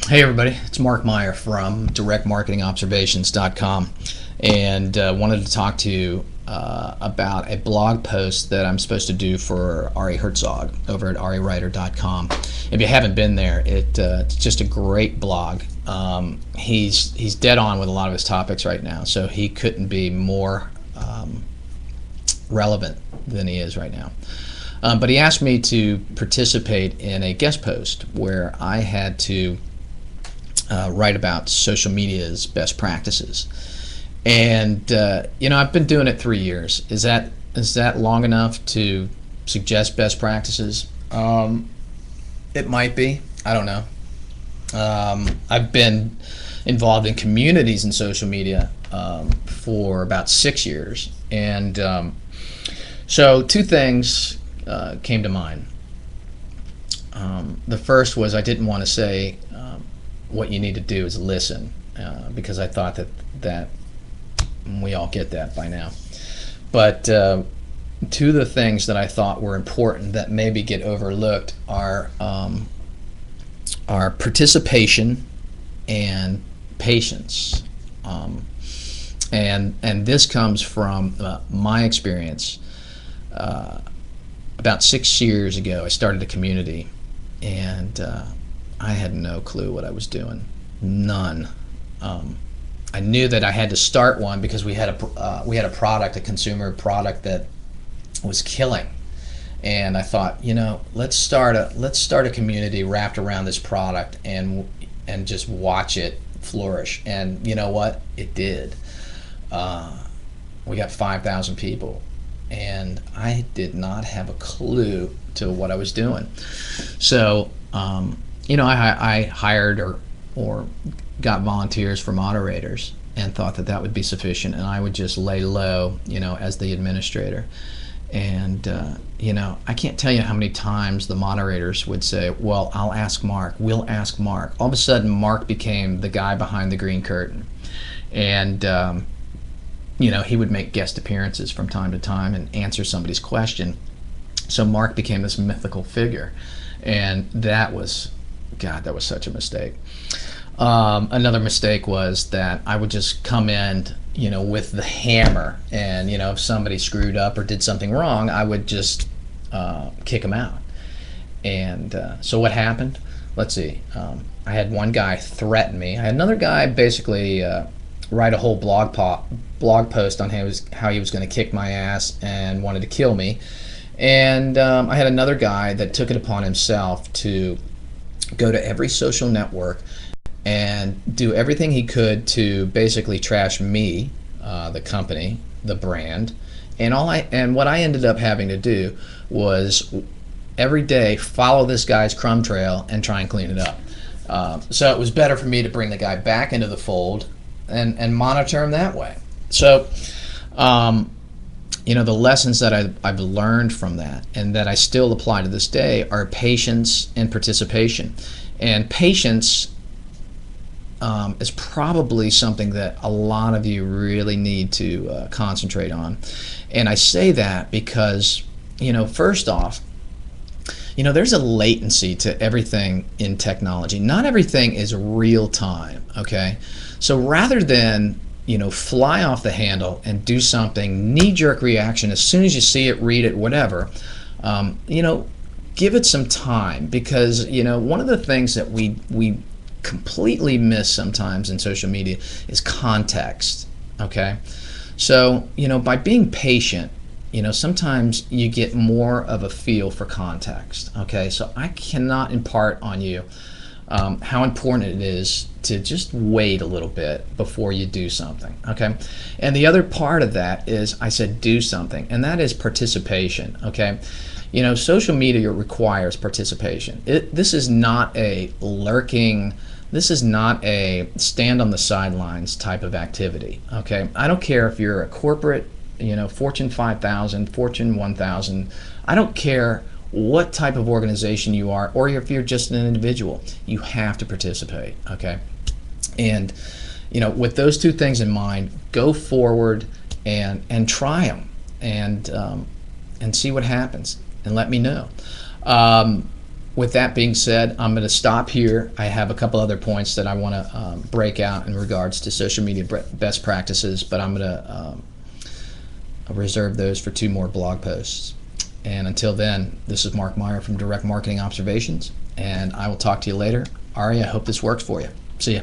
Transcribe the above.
Hey everybody, it's Marc Meyer from directmarketingobservations.com, and wanted to talk to you about a blog post that I'm supposed to do for Ari Herzog over at ariwriter.com. If you haven't been there, it's just a great blog. He's dead on with a lot of his topics right now, so he couldn't be more relevant than he is right now. But he asked me to participate in a guest post where I had to write about social media's best practices. And I've been doing it 3 years. Is that long enough to suggest best practices? It might be. I don't know. I've been involved in communities in social media for about 6 years, and so two things came to mind. The first was I didn't want to say what you need to do is listen, because I thought that we all get that by now. But two of the things that I thought were important that maybe get overlooked are participation and patience. And this comes from my experience. About 6 years ago, I started a community, and I had no clue what I was doing. None. I knew that I had to start one because we had a product, a consumer product that was killing, and I thought, let's start a community wrapped around this product and just watch it flourish. And you know what? It did. We got 5,000 people, and I did not have a clue to what I was doing. So I hired or got volunteers for moderators and thought that would be sufficient, and I would just lay low, as the administrator. And I can't tell you how many times the moderators would say, well, I'll ask Mark, we'll ask Mark. All of a sudden, Mark became the guy behind the green curtain. And he would make guest appearances from time to time and answer somebody's question. So Mark became this mythical figure, and that was such a mistake. Another mistake was that I would just come in, with the hammer, and if somebody screwed up or did something wrong, I would just kick them out. And so what happened? Let's see. I had one guy threaten me. I had another guy basically write a whole blog post on how he was going to kick my ass and wanted to kill me. And I had another guy that took it upon himself to go to every social network and do everything he could to basically trash me, the company, the brand, and what I ended up having to do was every day follow this guy's crumb trail and try and clean it up. So it was better for me to bring the guy back into the fold and monitor him that way. So the lessons that I've learned from that and that I still apply to this day are patience and participation. And patience is probably something that a lot of you really need to concentrate on. And I say that because, first off, there's a latency to everything in technology. Not everything is real time, okay? So rather than fly off the handle and do something knee-jerk reaction as soon as you see it, read it, whatever, give it some time, because one of the things that we completely miss sometimes in social media is context. Okay, so by being patient, sometimes you get more of a feel for context. Okay, so I cannot impart on you how important it is to just wait a little bit before you do something. Okay, and the other part of that is I said do something, and that is participation. Okay, social media requires participation. This is not a lurking, this is not a stand on the sidelines type of activity. Okay, I don't care if you're a corporate, Fortune 5,000, Fortune 1,000. I don't care what type of organization you are, or if you're just an individual. You have to participate. Okay, and with those two things in mind, go forward and try them and see what happens, and let me know. with that being said, I'm going to stop here. I have a couple other points that I want to break out in regards to social media best practices, but I'm going to reserve those for 2 more blog posts. And until then, this is Mark Meyer from Direct Marketing Observations, and I will talk to you later. Ari, I hope this works for you. See ya.